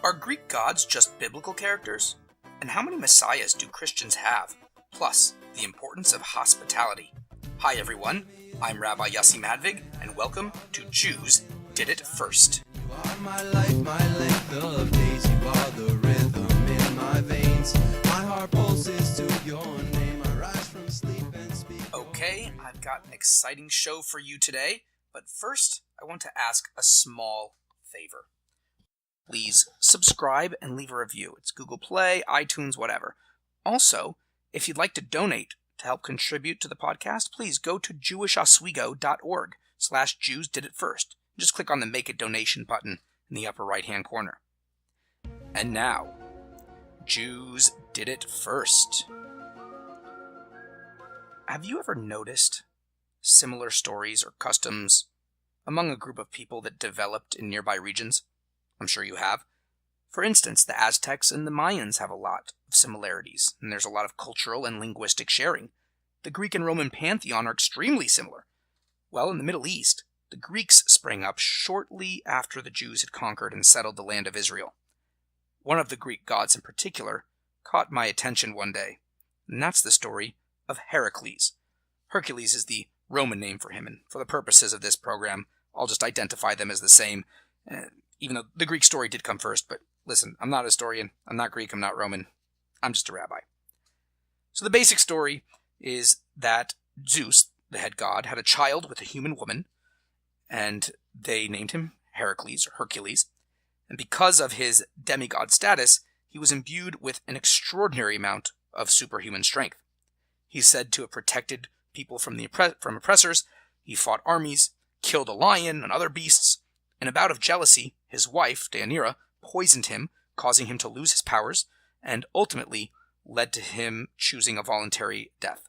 Are Greek gods just biblical characters? And how many messiahs do Christians have? Plus, the importance of hospitality. Hi everyone, I'm Rabbi Yossi Madvig, and welcome to Jews Did It First. You are my life, my length of days. You are the rhythm in my veins. My heart pulses to your name. I rise from sleep and speak. Okay, I've got an exciting show for you today, but first I want to ask a small favor. Please subscribe and leave a review. It's Google Play, iTunes, whatever. Also, if you'd like to donate to help contribute to the podcast, please go to jewishoswego.org/Jews Did It First. Just click on the Make a Donation button in the upper right-hand corner. And now, Jews Did It First. Have you ever noticed similar stories or customs among a group of people that developed in nearby regions? I'm sure you have. For instance, the Aztecs and the Mayans have a lot of similarities, and there's a lot of cultural and linguistic sharing. The Greek and Roman pantheon are extremely similar. Well, in the Middle East, the Greeks sprang up shortly after the Jews had conquered and settled the land of Israel. One of the Greek gods in particular caught my attention one day, and that's the story of Heracles. Hercules is the Roman name for him, and for the purposes of this program, I'll just identify them as the same, even though the Greek story did come first. But listen, I'm not a historian, I'm not Greek, I'm not Roman, I'm just a rabbi. So the basic story is that Zeus, the head god, had a child with a human woman, and they named him Heracles, or Hercules. And because of his demi-god status, he was imbued with an extraordinary amount of superhuman strength. He's said to have protected people from oppressors. He fought armies, killed a lion and other beasts, and out of jealousy, his wife, Deianira, poisoned him, causing him to lose his powers, and ultimately led to him choosing a voluntary death.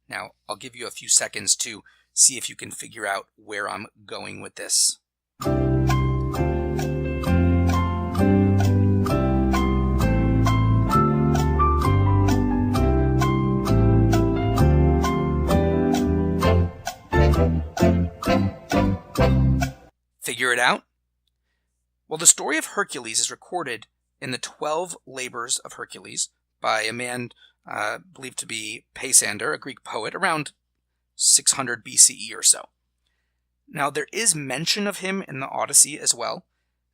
Now, I'll give you a few seconds to see if you can figure out where I'm going with this. Figure it out? Well, the story of Hercules is recorded in the 12 Labors of Hercules by a man believed to be Peisander, a Greek poet, around 600 BCE or so. Now, there is mention of him in the Odyssey as well,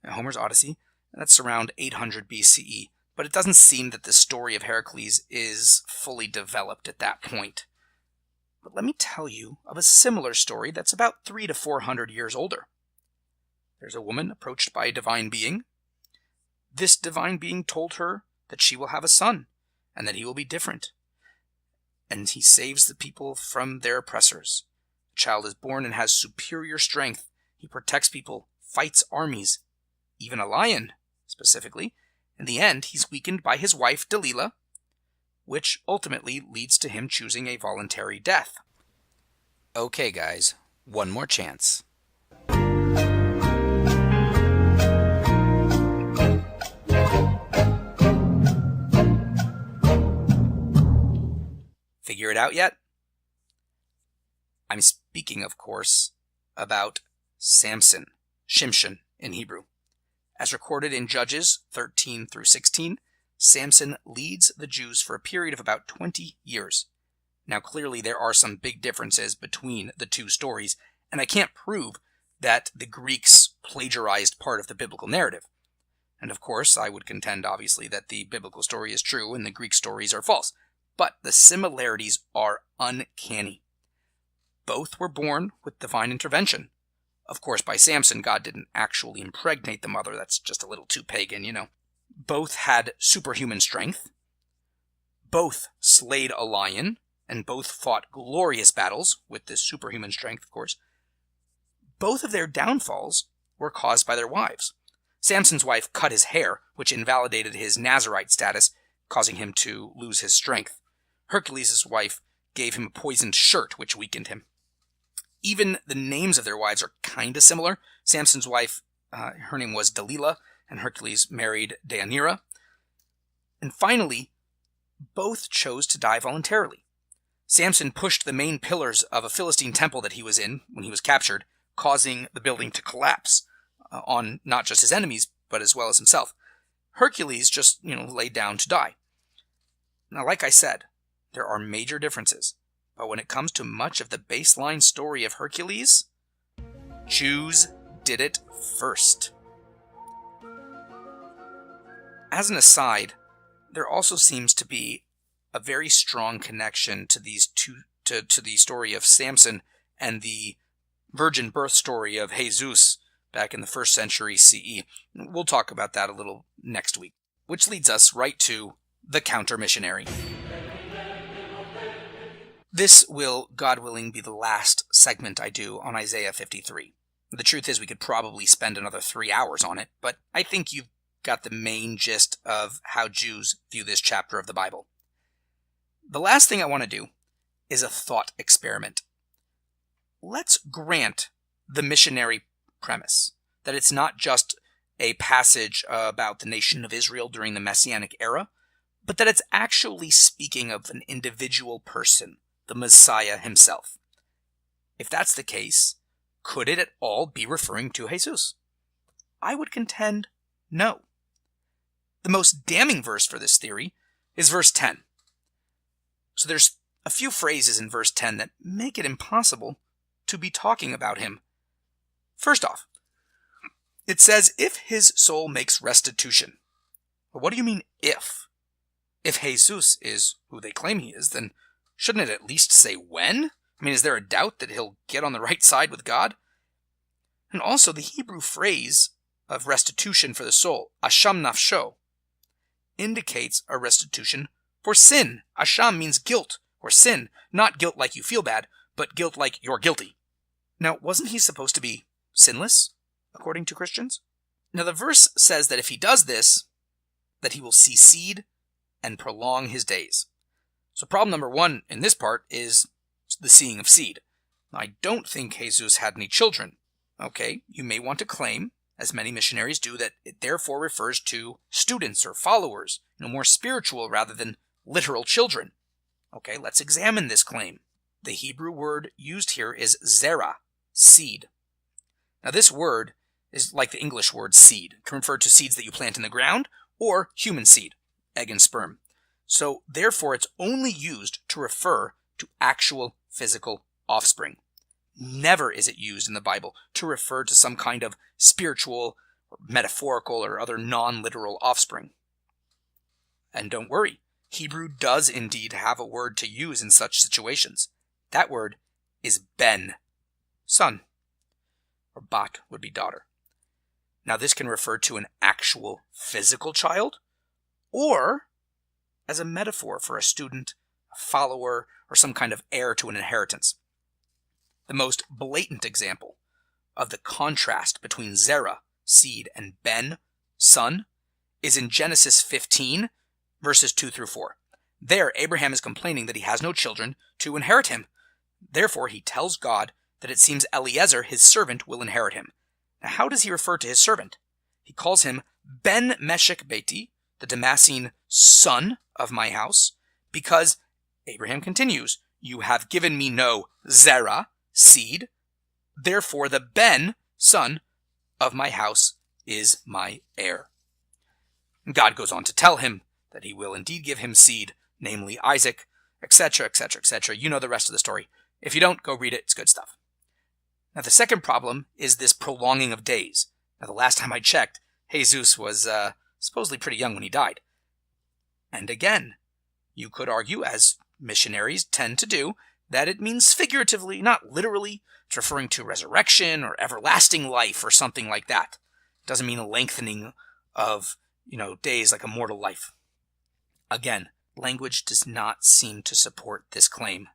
Homer's Odyssey. That's around 800 BCE, but it doesn't seem that the story of Heracles is fully developed at that point. But let me tell you of a similar story that's about 300 to 400 years older. There's a woman approached by a divine being. This divine being told her that she will have a son, and that he will be different. And he saves the people from their oppressors. The child is born and has superior strength. He protects people, fights armies, even a lion, specifically. In the end, he's weakened by his wife, Delilah, which ultimately leads to him choosing a voluntary death. Okay, guys, one more chance. Figure it out yet? I'm speaking, of course, about Samson, Shimshon in Hebrew. As recorded in Judges 13 through 16, Samson leads the Jews for a period of about 20 years. Now, clearly there are some big differences between the two stories, and I can't prove that the Greeks plagiarized part of the biblical narrative. And of course, I would contend, obviously, that the biblical story is true and the Greek stories are false. But the similarities are uncanny. Both were born with divine intervention. Of course, by Samson, God didn't actually impregnate the mother. That's just a little too pagan, you know. Both had superhuman strength. Both slayed a lion, and both fought glorious battles with this superhuman strength, of course. Both of their downfalls were caused by their wives. Samson's wife cut his hair, which invalidated his Nazirite status, causing him to lose his strength. Hercules' wife gave him a poisoned shirt, which weakened him. Even the names of their wives are kind of similar. Samson's wife, her name was Delilah, and Hercules married Deianira. And finally, both chose to die voluntarily. Samson pushed the main pillars of a Philistine temple that he was in when he was captured, causing the building to collapse on not just his enemies, but as well as himself. Hercules just, laid down to die. Now, like I said, there are major differences, but when it comes to much of the baseline story of Hercules, Jews did it first. As an aside, there also seems to be a very strong connection to these two, to the story of Samson and the virgin birth story of Jesus back in the 1st century CE. We'll talk about that a little next week, which leads us right to the counter-missionary. This will, God willing, be the last segment I do on Isaiah 53. The truth is we could probably spend another 3 hours on it, but I think you've got the main gist of how Jews view this chapter of the Bible. The last thing I want to do is a thought experiment. Let's grant the missionary premise that it's not just a passage about the nation of Israel during the Messianic era, but that it's actually speaking of an individual person, the Messiah himself. If that's the case, could it at all be referring to Jesus? I would contend no. The most damning verse for this theory is verse 10. So there's a few phrases in verse 10 that make it impossible to be talking about him. First off, it says, if his soul makes restitution. Well, what do you mean, if? If Jesus is who they claim he is, then shouldn't it at least say when? I mean, is there a doubt that he'll get on the right side with God? And also, the Hebrew phrase of restitution for the soul, asham nafsho, indicates a restitution for sin. Asham means guilt or sin, not guilt like you feel bad, but guilt like you're guilty. Now, wasn't he supposed to be sinless, according to Christians? Now, the verse says that if he does this, that he will see seed and prolong his days. So problem number one in this part is the seeing of seed. Now, I don't think Jesus had any children. Okay, you may want to claim, as many missionaries do, that it therefore refers to students or followers, more spiritual rather than literal children. Okay, let's examine this claim. The Hebrew word used here is zera, seed. Now this word is like the English word seed. It can refer to seeds that you plant in the ground or human seed, egg and sperm. So therefore it's only used to refer to actual physical offspring. Never is it used in the Bible to refer to some kind of spiritual, or metaphorical, or other non-literal offspring. And don't worry, Hebrew does indeed have a word to use in such situations. That word is ben, son, or bat would be daughter. Now this can refer to an actual physical child, or as a metaphor for a student, a follower, or some kind of heir to an inheritance. The most blatant example of the contrast between zera, seed, and ben, son, is in Genesis 15, verses 2 through 4. There, Abraham is complaining that he has no children to inherit him. Therefore, he tells God that it seems Eliezer, his servant, will inherit him. Now, how does he refer to his servant? He calls him Ben Meshech Beti, the Damascene son of my house, because, Abraham continues, you have given me no zera, seed, therefore the Ben, son of my house, is my heir. God goes on to tell him that he will indeed give him seed, namely Isaac, etc., etc., etc. You know the rest of the story. If you don't, go read it. It's good stuff. Now, the second problem is this prolonging of days. Now, the last time I checked, Jesus was supposedly pretty young when he died. And again, you could argue, as missionaries tend to do, that it means figuratively, not literally. It's referring to resurrection or everlasting life or something like that. It doesn't mean a lengthening of, days like a mortal life. Again, language does not seem to support this claim.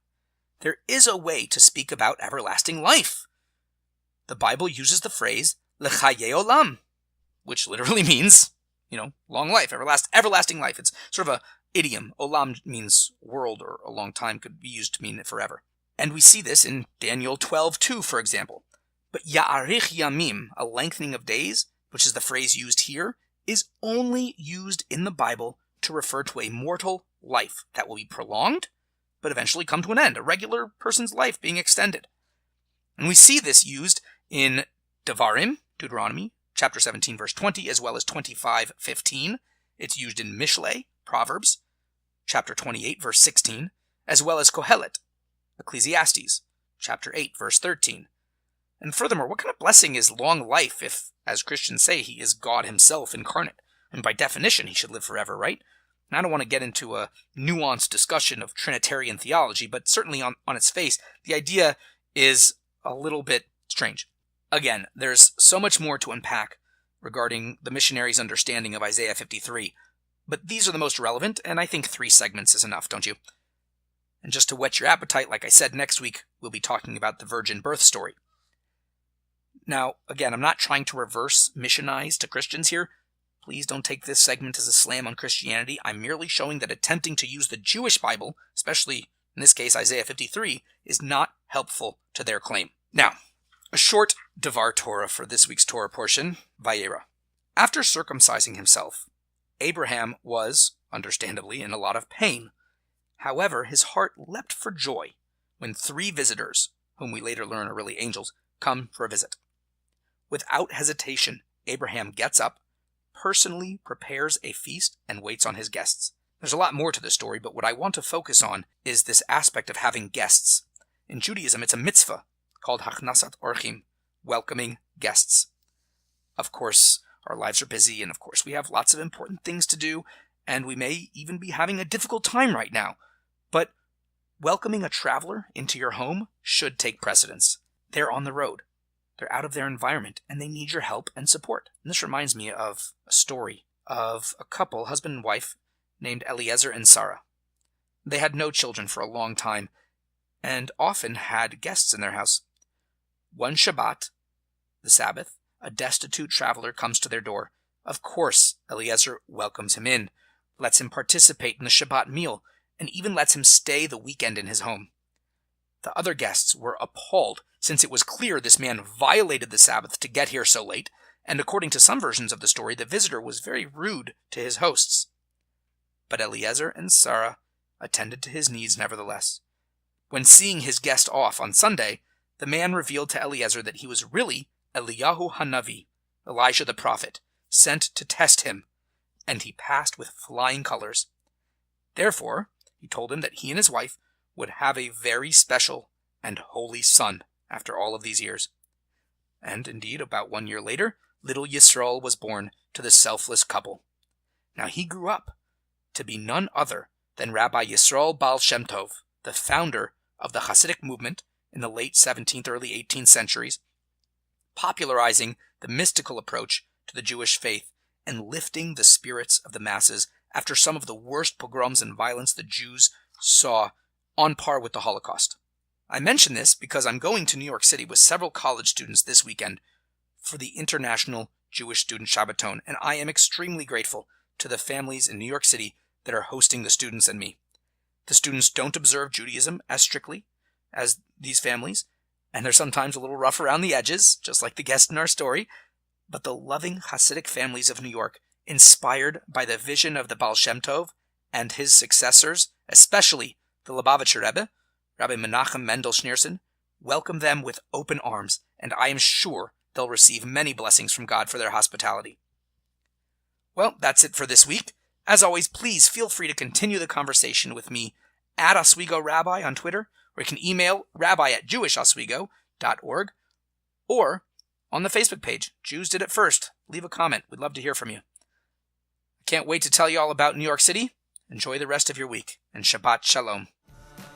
There is a way to speak about everlasting life. The Bible uses the phrase lechaye olam, which literally means, long life, everlasting life. It's sort of a idiom. Olam means world, or a long time, could be used to mean forever. And we see this in Daniel 12:2, for example. But ya'arich yamim, a lengthening of days, which is the phrase used here, is only used in the Bible to refer to a mortal life that will be prolonged, but eventually come to an end, a regular person's life being extended. And we see this used in Devarim, Deuteronomy, chapter 17, verse 20, as well as 25:15. It's used in Mishle, Proverbs, chapter 28, verse 16, as well as Kohelet, Ecclesiastes, chapter 8, verse 13. And furthermore, what kind of blessing is long life if, as Christians say, he is God himself incarnate? And by definition, he should live forever, right? And I don't want to get into a nuanced discussion of Trinitarian theology, but certainly on its face, the idea is a little bit strange. Again, there's so much more to unpack regarding the missionaries' understanding of Isaiah 53, but these are the most relevant, and I think 3 segments is enough, don't you? And just to whet your appetite, like I said, next week we'll be talking about the virgin birth story. Now, again, I'm not trying to reverse missionize to Christians here. Please don't take this segment as a slam on Christianity. I'm merely showing that attempting to use the Jewish Bible, especially in this case Isaiah 53, is not helpful to their claim. Now, a short Devar Torah for this week's Torah portion, Vayera. After circumcising himself, Abraham was, understandably, in a lot of pain. However, his heart leapt for joy when 3 visitors, whom we later learn are really angels, come for a visit. Without hesitation, Abraham gets up, personally prepares a feast, and waits on his guests. There's a lot more to the story, but what I want to focus on is this aspect of having guests. In Judaism, it's a mitzvah called Hachnasat Orchim, welcoming guests. Of course, our lives are busy, and of course we have lots of important things to do, and we may even be having a difficult time right now. But welcoming a traveler into your home should take precedence. They're on the road. They're out of their environment, and they need your help and support. And this reminds me of a story of a couple, husband and wife, named Eliezer and Sarah. They had no children for a long time, and often had guests in their house. One Shabbat, the Sabbath, a destitute traveler comes to their door. Of course, Eliezer welcomes him in, lets him participate in the Shabbat meal, and even lets him stay the weekend in his home. The other guests were appalled, since it was clear this man violated the Sabbath to get here so late, and according to some versions of the story, the visitor was very rude to his hosts. But Eliezer and Sarah attended to his needs nevertheless. When seeing his guest off on Sunday, the man revealed to Eliezer that he was really Eliyahu Hanavi, Elijah the prophet, sent to test him, and he passed with flying colors. Therefore, he told him that he and his wife would have a very special and holy son after all of these years. And indeed, about 1 year later, little Yisrael was born to the selfless couple. Now he grew up to be none other than Rabbi Yisrael Baal Shem Tov, the founder of the Hasidic movement in the late 17th, early 18th centuries, popularizing the mystical approach to the Jewish faith and lifting the spirits of the masses after some of the worst pogroms and violence the Jews saw, on par with the Holocaust. I mention this because I'm going to New York City with several college students this weekend for the International Jewish Student Shabbaton, and I am extremely grateful to the families in New York City that are hosting the students and me. The students don't observe Judaism as strictly as these families, and they're sometimes a little rough around the edges, just like the guest in our story, but the loving Hasidic families of New York, inspired by the vision of the Baal Shem Tov and his successors, especially the Lubavitcher Rebbe, Rabbi Menachem Mendel Schneerson, welcome them with open arms, and I am sure they'll receive many blessings from God for their hospitality. Well, that's it for this week. As always, please feel free to continue the conversation with me at Oswego Rabbi on Twitter, or you can email rabbi@jewishoswego.org, or on the Facebook page, Jews Did It First. Leave a comment. We'd love to hear from you. I can't wait to tell you all about New York City. Enjoy the rest of your week, and Shabbat Shalom.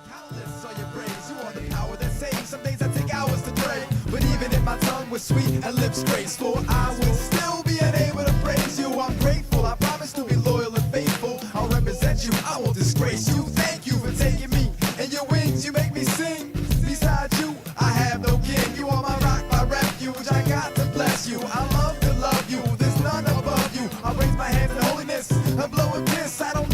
Countless are your praise. You are the power that saves. Some days I take hours to pray, but even if my tongue was sweet and lips graceful, I would still be unable to praise you. I'm grateful. I promise to be loyal and faithful. I'll represent you. I won't disgrace you. Thank you for taking me in your wings. You make me sing. Besides you, I have no king. You are my rock, my refuge. I got to bless you. I love to love you. There's none above you. I raise my hand in holiness and blow a kiss. I don't